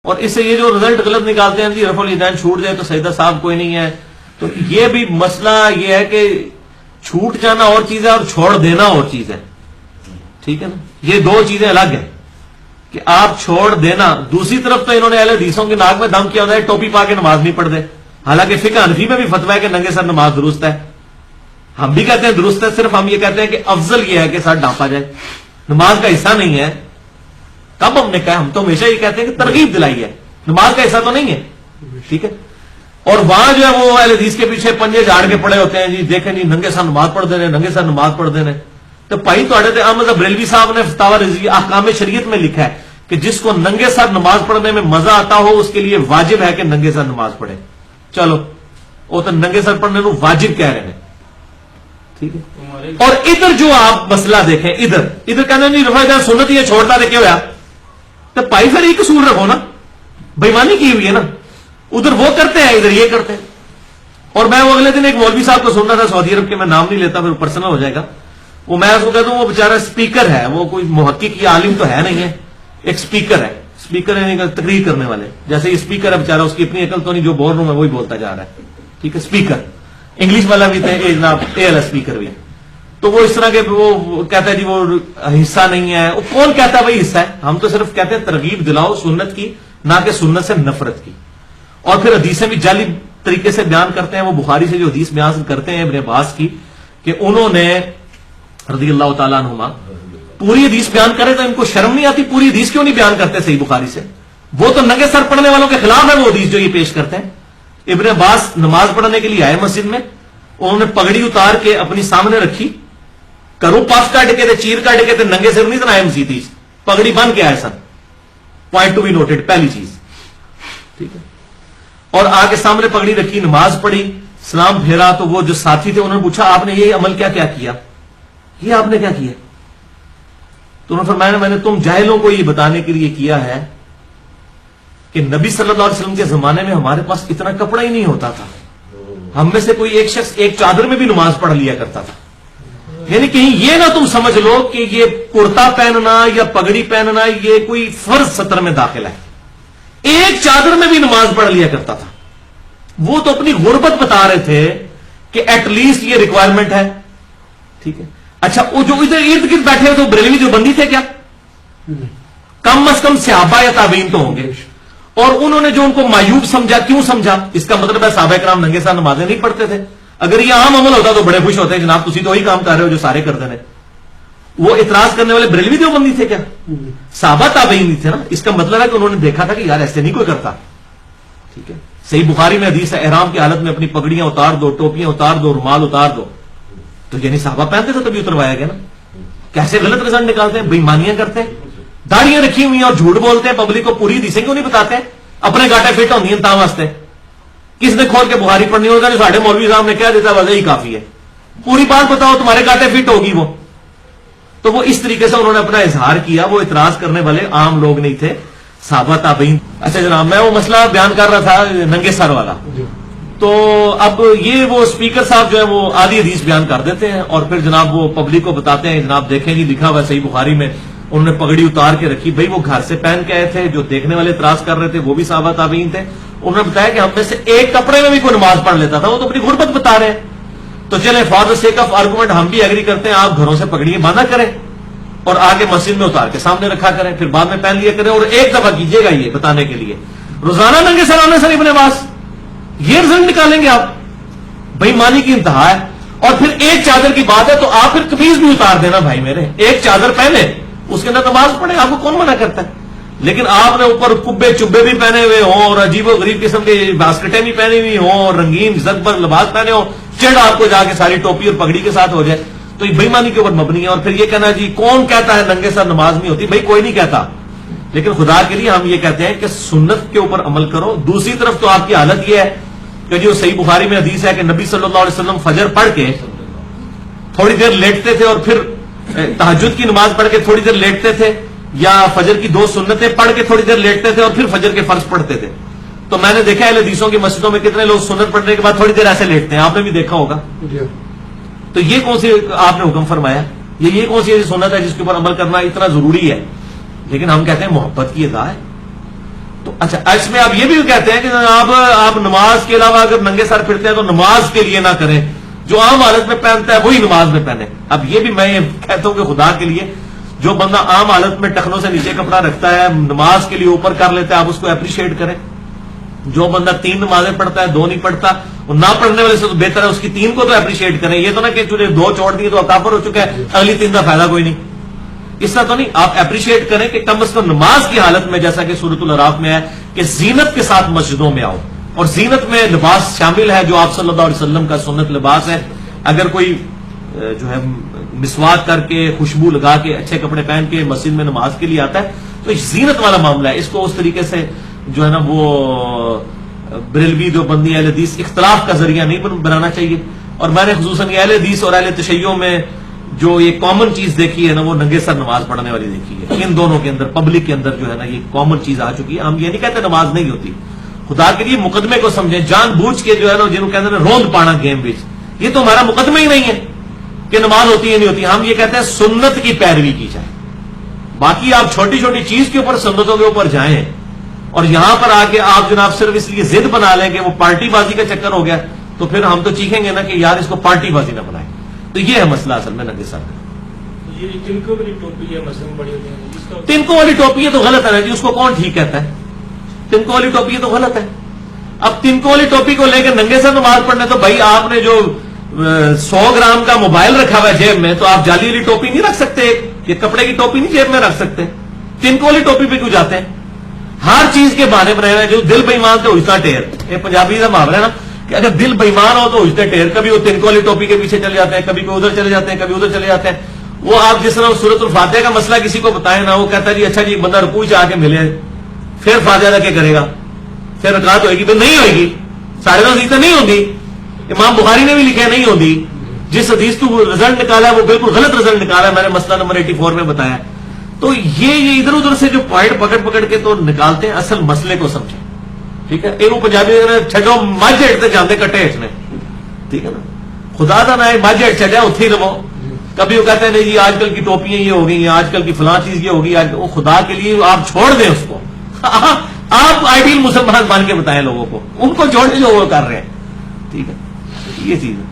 اور اس سے یہ جو رزلٹ غلط نکالتے ہیں جی رفع الیدین چھوٹ جائے تو سجدہ صاحب کوئی نہیں ہے، تو یہ بھی مسئلہ یہ ہے کہ چھوٹ جانا اور چیز ہے اور چھوڑ دینا اور چیز ہے، ٹھیک ہے نا، یہ دو چیزیں الگ ہیں کہ آپ چھوڑ دینا. دوسری طرف تو انہوں نے اہل حدیثوں کے ناک میں دم کیا ہوتا ہے ٹوپی پا کے نماز نہیں پڑھتے، حالانکہ فقہ حنفی میں بھی فتویٰ ہے کہ ننگے سر نماز درست ہے. ہم بھی کہتے ہیں درست ہے، صرف ہم یہ کہتے ہیں کہ افضل یہ ہے کہ سر ڈانپا جائے، نماز کا حصہ نہیں ہے. کب ہم نے کہا؟ ہم تو ہمیشہ یہ کہتے ہیں کہ ترغیب دلائی ہے، نماز کا حصہ تو نہیں ہے، ٹھیک ہے. اور وہاں جو ہے وہ اہل حدیث کے پیچھے پنجے جھاڑ کے پڑے ہوتے ہیں جی دیکھیں جی ننگے سر نماز پڑھ دینے، ننگے سر نماز پڑھ دینے. تو بھائی تھوڑے احمد بریلوی صاحب نے فتاوی رضویہ احکام شریعت میں لکھا ہے کہ جس کو ننگے سر نماز پڑھنے میں مزہ آتا ہو اس کے لیے واجب ہے کہ ننگے سر نماز پڑھے. چلو وہ تو ننگے سر پڑھنے کو واجب کہہ رہے ہیں، ٹھیک ہے. اور ادھر جو آپ مسئلہ دیکھیں، ادھر کہنا نہیں رفع الیدین سنت یہ چھوڑتا تھا کیا ہوا؟ تو بھائی پھر ایک اصول رکھو نا، بےمانی کی ہوئی ہے نا. ادھر وہ کرتے ہیں ادھر یہ کرتے ہیں. اور میں وہ اگلے دن ایک مولوی صاحب کو سننا تھا سعودی عرب کے، میں نام نہیں لیتا پھر پرسنل ہو جائے گا. وہ میں اس کو کہتا ہوں وہ بیچارہ اسپیکر ہے، وہ کوئی محقق یا عالم تو ہے نہیں ہے، ایک اسپیکر ہے. اسپیکر ہے تقریر کرنے والے، جیسے اسپیکر ہے بیچارہ، اس کی اتنی عقل تو نہیں، جو بول رہا ہوں میں وہی بولتا جا رہا ہے، ٹھیک ہے. اسپیکر انگلش والا بھی تھے جناب، اے ایل اسپیکر بھی. تو وہ اس طرح کے وہ کہتا ہے جی وہ حصہ نہیں ہے. وہ کون کہتا ہے بھائی حصہ ہے؟ ہم تو صرف کہتے ہیں ترغیب دلاؤ سنت کی، نہ کہ سنت سے نفرت کی. اور پھر حدیثیں بھی جعلی طریقے سے بیان کرتے ہیں. وہ بخاری سے جو حدیث بیان کرتے ہیں ابن عباس کی کہ انہوں نے رضی اللہ تعالیٰ عنہما پوری حدیث بیان کرے تو ان کو شرم نہیں آتی؟ پوری حدیث کیوں نہیں بیان کرتے صحیح بخاری سے؟ وہ تو ننگے سر پڑھنے والوں کے خلاف ہے وہ حدیث جو یہ پیش کرتے ہیں. ابن عباس نماز پڑھنے کے لیے آئے مسجد میں، انہوں نے پگڑی اتار کے اپنی سامنے رکھی، کرو پاس کاٹ کے تھے، چیر کاٹ کے تھے، ننگے سر نہیں سنائے مسیح، پگڑی بن کے آئے سن. پوائنٹ ٹو بی نوٹڈ، پہلی چیز، ٹھیک ہے. اور آگے سامنے پگڑی رکھی، نماز پڑھی، سلام پھیرا. تو وہ جو ساتھی تھے انہوں نے پوچھا آپ نے یہ عمل کیا کیا، یہ آپ نے کیا کیا؟ تو انہوں نے فرمایا میں نے تم جاہلوں کو یہ بتانے کے لیے کیا ہے کہ نبی صلی اللہ علیہ وسلم کے زمانے میں ہمارے پاس اتنا کپڑا ہی نہیں ہوتا تھا، ہم میں سے کوئی ایک شخص ایک چادر میں بھی نماز پڑھ لیا کرتا تھا. یعنی کہیں یہ نہ تم سمجھ لو کہ یہ کرتا پہننا یا پگڑی پہننا یہ کوئی فرض سطر میں داخل ہے. ایک چادر میں بھی نماز پڑھ لیا کرتا تھا. وہ تو اپنی غربت بتا رہے تھے کہ ایٹ لیسٹ یہ ریکوائرمنٹ ہے، ٹھیک ہے. اچھا وہ جو ادھر ارد گرد بیٹھے ہوئے تو بریلوی جو بندی تھے کیا؟ کم از کم صحابہ یا تابعین تو ہوں گے. اور انہوں نے جو ان کو معیوب سمجھا، کیوں سمجھا؟ اس کا مطلب ہے صحابہ کرام ننگے سر نمازیں نہیں پڑھتے تھے. اگر یہ عام عمل ہوتا تو بڑے خوش ہوتے جناب تسی تو وہی کام کر رہے ہو جو سارے کرتے ہیں. وہ اعتراض کرنے والے بریلوی دیوبندی تھے کیا؟ صحابہ تابعین نہیں تھے نا. اس کا مطلب ہے کہ انہوں نے دیکھا تھا کہ یار ایسے نہیں کوئی کرتا، ٹھیک ہے. صحیح بخاری میں حدیث ہے احرام کی حالت میں اپنی پگڑیاں اتار دو، ٹوپیاں اتار دو، رومال اتار دو. تو یعنی صحابہ پہنتے تھے تبھی اتروایا گیا نا. کیسے غلط رزلٹ نکالتے ہیں، بےمانیاں کرتے ہیں، داڑیاں رکھی ہوئی ہیں اور جھوٹ بولتے ہیں. پبلک کو پوری حدیثیں کیوں نہیں بتاتے؟ اپنے گاٹے فٹ ہوتی ہیں تا واسطے. کس نے کھول کے بخاری پڑھنی ہوگا؟ جو ساڑھے مولوی صاحب نے کہہ دیتا وجہ ہی کافی ہے. پوری بات بتاؤ تمہارے گاٹے فٹ ہوگی وہ. تو وہ اس طریقے سے انہوں نے اپنا اظہار کیا. وہ اعتراض کرنے والے عام لوگ نہیں تھے، صحابہ تابعین. اچھا جناب میں وہ مسئلہ بیان کر رہا تھا ننگے سر والا. تو اب یہ وہ اسپیکر صاحب جو ہے وہ آدھی حدیث بیان کر دیتے ہیں اور پھر جناب وہ پبلک کو بتاتے ہیں جناب دیکھیں جی لکھا ہوا صحیح بخاری میں انہوں نے پگڑی اتار کے رکھی. بھائی وہ گھر سے پہن کے آئے تھے، جو دیکھنے والے اعتراض کر رہے تھے وہ بھی صحابہ تابعین تھے. انہوں نے بتایا کہ ہم میں سے ایک کپڑے میں بھی کوئی نماز پڑھ لیتا تھا. وہ تو اپنی غربت بتا رہے ہیں. تو چلیں for the sake of argument ہم بھی ایگری کرتے ہیں آپ گھروں سے پگڑیاں باندھا کریں اور آگے مسجد میں اتار کے سامنے رکھا کریں، پھر بعد میں پہن لیا کریں. اور ایک دفعہ کیجیے گا یہ بتانے کے لیے روزانہ ننگے سر آنے سے ابن عباس یہ رزلٹ نکالیں گے آپ؟ بھائی مانی کی انتہا ہے. اور پھر ایک چادر کی بات ہے تو آپ پھر قمیض بھی اتار دینا بھائی میرے. ایک چادر پہنے اس کے اندر نماز پڑھے، آپ کو کون منع کرتا ہے؟ لیکن آپ نے اوپر کبے چبے بھی پہنے ہوئے ہوں اور عجیب و غریب قسم کے باسکٹیں بھی پہنی ہوئی ہوں اور رنگین زد پر لباس پہنے ہوں، چڑھ آپ کو جا کے ساری ٹوپی اور پگڑی کے ساتھ ہو جائے تو یہ بےمانی کے اوپر مبنی ہے. اور پھر یہ کہنا جی کون کہتا ہے ننگے سر نماز نہیں ہوتی؟ بھائی کوئی نہیں کہتا، لیکن خدا کے لیے ہم یہ کہتے ہیں کہ سنت کے اوپر عمل کرو. دوسری طرف تو آپ کی حالت یہ ہے کہ جو صحیح بخاری میں حدیث ہے کہ نبی صلی اللہ علیہ وسلم فجر پڑھ کے تھوڑی دیر لیٹتے تھے اور پھر تہجد کی نماز پڑھ کے تھوڑی دیر لیٹتے تھے، یا فجر کی 2 سنتیں پڑھ کے تھوڑی دیر لیٹتے تھے اور پھر فجر کے فرض پڑھتے تھے. تو میں نے دیکھا ہے حدیثوں کی مسجدوں میں کتنے لوگ سنت پڑھنے کے بعد تھوڑی دیر ایسے لیٹتے ہیں، آپ نے بھی دیکھا ہوگا. تو یہ کون سی آپ نے حکم فرمایا؟ یہ کون سی ایسی سنت ہے جس کے اوپر عمل کرنا اتنا ضروری ہے؟ لیکن ہم کہتے ہیں محبت کی ادا ہے. تو اچھا اس میں آپ یہ بھی کہتے ہیں کہ آپ نماز کے علاوہ اگر ننگے سر پھرتے ہیں تو نماز کے لیے نہ کریں، جو عام حالت میں پہنتا ہے وہی نماز میں پہنے. اب یہ بھی میں کہتا ہوں کہ خدا کے لیے جو بندہ عام حالت میں ٹخنوں سے نیچے کپڑا رکھتا ہے نماز کے لیے اوپر کر لیتا ہے آپ اس کو اپریشیٹ کریں. جو بندہ 3 نمازیں پڑھتا ہے 2 نہیں پڑھتا وہ نہ پڑھنے والے سے تو بہتر ہے اس کی 3 کو تو اپریشیٹ کریں. یہ تو نہ کہ 2 چھوڑ دیے تو کافر ہو چکا ہے اگلی 3 کا فائدہ کوئی نہیں. اس طرح تو نہیں، آپ اپریشیٹ کریں کہ کم از کم نماز کی حالت میں جیسا کہ سورۃ الاعراف میں ہے کہ زینت کے ساتھ مسجدوں میں آؤ، اور زینت میں لباس شامل ہے جو آپ صلی اللہ علیہ وسلم کا سنت لباس ہے. اگر کوئی جو ہے مسواک کر کے خوشبو لگا کے اچھے کپڑے پہن کے مسجد میں نماز کے لیے آتا ہے تو یہ زینت والا معاملہ ہے. اس کو اس طریقے سے جو ہے نا وہ بریلوی جو بندی اہل حدیث اختلاف کا ذریعہ نہیں بنانا چاہیے. اور میں نے خصوصاً اہل حدیث اور اہل تشیع میں جو یہ کامن چیز دیکھی ہے نا وہ ننگے سر نماز پڑھنے والی دیکھی ہے. ان دونوں کے اندر پبلک کے اندر جو ہے نا یہ کامن چیز آ چکی ہے. ہم یہ نہیں کہتے نماز نہیں ہوتی، خدا کے لیے مقدمے کو سمجھیں. جان بوجھ کے جو ہے نا جن کو کہتے ہیں روند پانا گیم وچ، یہ تو ہمارا مقدمہ ہی نہیں ہے کہ نماز ہوتی ہے نہیں ہوتی. ہم یہ کہتے ہیں سنت کی پیروی کی جائے. باقی آپ چھوٹی چھوٹی چیز کے اوپر سنتوں کے اوپر جائیں اور یہاں پر آ کے آپ جناب صرف اس لیے ضد بنا لیں کہ وہ پارٹی بازی کا چکر ہو گیا تو پھر ہم تو چیخیں گے نا کہ یار اس کو پارٹی بازی نہ بنائیں. تو یہ ہے مسئلہ اصل میں ننگے سر کا. تنکوں والی ٹوپی ہے مثلا بڑی ہوتی ہے، تنکوں والی ٹوپی ہے تو غلط ہے نا جی، اس کو کون ٹھیک کہتا ہے؟ تنکوں والی ٹوپی ہے تو غلط ہے. اب تنکوں والی ٹوپی کو لے کے ننگے سر نماز پڑھنے تو بھائی آپ نے جو 100 گرام کا موبائل رکھا ہوا ہے جیب میں تو آپ جالی والی ٹوپی نہیں رکھ سکتے، یہ کپڑے کی ٹوپی نہیں جیب میں رکھ سکتے. تنکوں والی ٹوپی پہ کیوں جاتے ہیں؟ ہر چیز کے بہانے بنائے ہوئے جو دل بےمان تو اجتا ٹیر. یہ پنجابی کا محاورہ ہے نا کہ اگر دل بےمان ہو تو اجتے ٹیر. کبھی وہ تنکوں والی ٹوپی کے پیچھے چلے جاتے ہیں، کبھی کوئی ادھر چلے جاتے ہیں، کبھی ادھر چلے جاتے ہیں. وہ آپ جس طرح سورۃ الفاتحہ کا مسئلہ کسی کو بتائیں نا وہ کہتا ہے جی اچھا جی بندہ رکوع سے آ کے ملے پھر فاتحہ کیا کرے گا، پھر رکعت ہوئے گی تو نہیں ہوئے گی. 10:30 نہیں ہوگی. امام بخاری نے بھی لکھا نہیں ہوگی. جس حدیث تو رزلٹ نکالا ہے وہ بالکل غلط رزلٹ نکالا ہے، میں نے مسئلہ نمبر 84 میں بتایا. تو یہ ادھر ادھر سے جو پوائنٹ پکڑ کے تو نکالتے ہیں، اصل مسئلے کو سمجھیں. ٹھیک ہے، یہ پنجابی چھڈو مجھ ہٹتے جانے کٹے ہٹنے. ٹھیک ہے نا، خدا دا نہ مجھ ہٹ چلے اتھی رہو. کبھی وہ کہتے ہیں نہیں جی آج کل کی ٹوپیاں یہ ہو گئی ہیں، آج کل کی فلاں چیز یہ ہوگی. وہ خدا کے لیے آپ چھوڑ دیں اس کو. آپ آئیڈیل مسلمان بن کے بتائیں لوگوں کو، ان کو چھوڑیں جو وہ کر رہے ہیں. ٹھیک ہے، یہ چیز ہے.